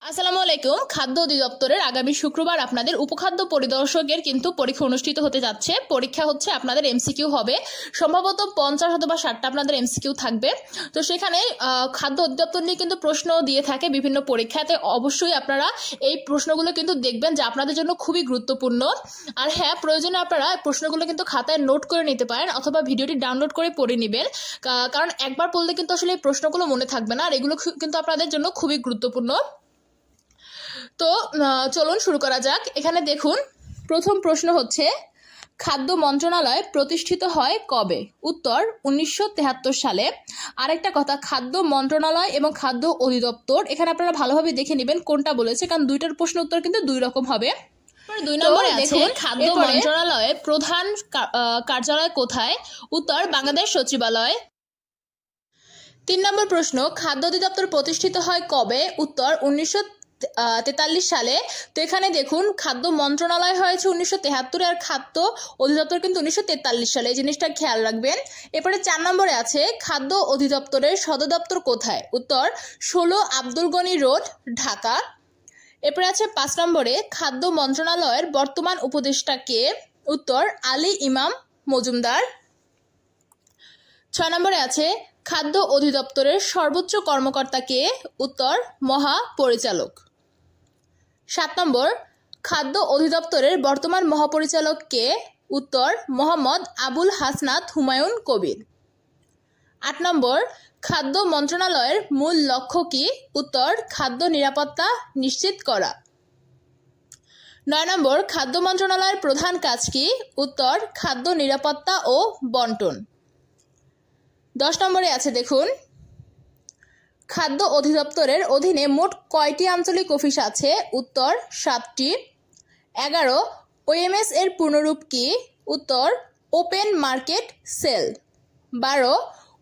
আসসালামু আলাইকুম। খাদ্য অধিদপ্তরের আগামী শুক্রবার আপনাদের উপখাদ্য পরিদর্শকের কিন্তু পরীক্ষা অনুষ্ঠিত হতে যাচ্ছে। পরীক্ষা হচ্ছে আপনাদের এমসিকিউ হবে, সম্ভবত 50 অথবা 60টা আপনাদের এমসিকিউ থাকবে। তো সেখানে খাদ্য অধিদপ্তর নিয়ে কিন্তু প্রশ্ন দিয়ে থাকে বিভিন্ন পরীক্ষাতে। অবশ্যই আপনারা এই প্রশ্নগুলো কিন্তু দেখবেন, যা আপনাদের জন্য খুবই গুরুত্বপূর্ণ। আর হ্যাঁ, প্রয়োজনে আপনারা প্রশ্নগুলো কিন্তু খাতায় নোট করে নিতে পারেন অথবা ভিডিওটি ডাউনলোড করে পড়ে নেবেন, কারণ একবার পড়লে কিন্তু আসলে এই প্রশ্নগুলো মনে থাকবে না, আর এগুলো কিন্তু আপনাদের জন্য খুবই গুরুত্বপূর্ণ। তো চলুন শুরু করা যাক। এখানে দেখুন, প্রথম প্রশ্ন হচ্ছে, খাদ্য মন্ত্রণালয় প্রতিষ্ঠিত হয় কবে? উত্তর 1973 সালে। আরেকটা কথা, খাদ্য মন্ত্রণালয় এবং খাদ্য অধিদপ্তর, এখানে আপনারা ভালোভাবে দেখে নেবেন কোনটা বলেছে, কারণ দুইটার প্রশ্ন উত্তর কিন্তু দুই রকম হবে। 2 নম্বরে আছে, খাদ্য মন্ত্রণালয়ের প্রধান কার্যালয় কোথায়? উত্তর বাংলাদেশ সচিবালয়। 3 নম্বর প্রশ্ন, খাদ্য অধিদপ্তর প্রতিষ্ঠিত হয় কবে? উত্তর 1943 সালে। তো এখানে দেখুন, খাদ্য মন্ত্রণালয় হয়েছে 1973 আর খাদ্য অধিদপ্তর কিন্তু 1943 সালে, এই জিনিসটা খেয়াল রাখবেন। এরপরে 4 নম্বরে আছে, খাদ্য অধিদপ্তরের সদর দপ্তর কোথায়? উত্তর 16 আব্দুল গনি রোড, ঢাকা। এরপরে আছে 5 নম্বরে, খাদ্য মন্ত্রণালয়ের বর্তমান উপদেষ্টা কে? উত্তর আলী ইমাম মজুমদার। 6 নম্বরে আছে, খাদ্য অধিদপ্তরের সর্বোচ্চ কর্মকর্তা কে? উত্তর মহাপরিচালক। 7 নম্বর, খাদ্য অধিদপ্তরের বর্তমান মহাপরিচালক কে? উত্তর মোহাম্মদ আবুল হাসনাত হুমায়ুন কবির। 8 নম্বর, খাদ্য মন্ত্রণালয়ের মূল লক্ষ্য কি? উত্তর খাদ্য নিরাপত্তা নিশ্চিত করা। 9 নম্বর, খাদ্য মন্ত্রণালয়ের প্রধান কাজ কি? উত্তর খাদ্য নিরাপত্তা ও বন্টন। 10 নম্বরে আছে দেখুন, খাদ্য অধিদপ্তরের অধীনে মোট কয়টি আঞ্চলিক অফিস আছে? উত্তর 7টি। 11, ওএমএস এর পূর্ণরূপ কি? উত্তর ওপেন মার্কেট সেল। 12,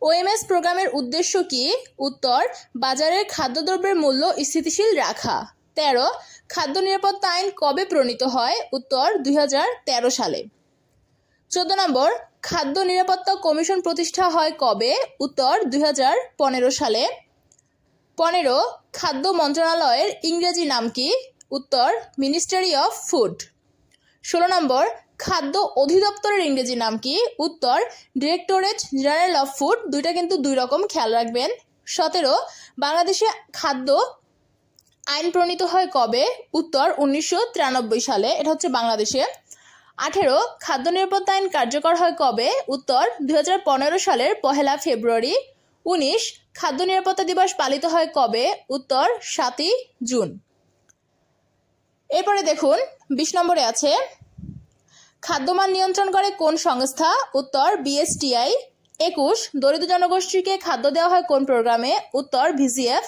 ওএমএস প্রোগ্রামের উদ্দেশ্য কি? উত্তর বাজারের খাদ্যদ্রব্যের মূল্য স্থিতিশীল রাখা। 13, খাদ্য নিরাপত্তা আইন কবে প্রণীত হয়? উত্তর 2013 সালে। 14 নম্বর, খাদ্য নিরাপত্তা কমিশন প্রতিষ্ঠা হয় কবে? উত্তর 2015 সালে। 15, খাদ্য মন্ত্রণালয়ের ইংরেজি নাম কি? উত্তর মিনিস্ট্রি অফ ফুড। 16 নম্বর, খাদ্য অধিদপ্তরের ইংরেজি নাম কি? উত্তর ডিরেক্টরেট জেনারেল অফ ফুড। দুইটা কিন্তু দুই রকম, খেয়াল রাখবেন। 17, বাংলাদেশে খাদ্য আইন প্রণীত হয় কবে? উত্তর 1993 সালে, এটা হচ্ছে বাংলাদেশে। 18, খাদ্য নিরাপত্তা আইন কার্যকর হয় কবে? উত্তর 2015 সালের 1 ফেব্রুয়ারি। 19, খাদ্য নিরাপত্তা দিবস পালিত হয় কবে? উত্তর 7 জুন। এরপরে দেখুন, 20 নম্বরে আছে, খাদ্যমান নিয়ন্ত্রণ করে কোন সংস্থা? উত্তর বিএসটিআই। 21, দরিদ্র জনগোষ্ঠীকে খাদ্য দেওয়া হয় কোন প্রোগ্রামে? উত্তর ভিজিএফ।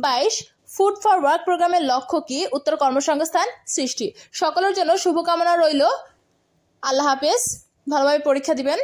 22, ফুড ফর ওয়ার্ক প্রোগ্রামের লক্ষ্য কি? উত্তর কর্মসংস্থান সৃষ্টি। সকলের জন্য শুভকামনা রইল। আল্লাহ হাফেজ, ভালোভাবে পরীক্ষা দিবেন।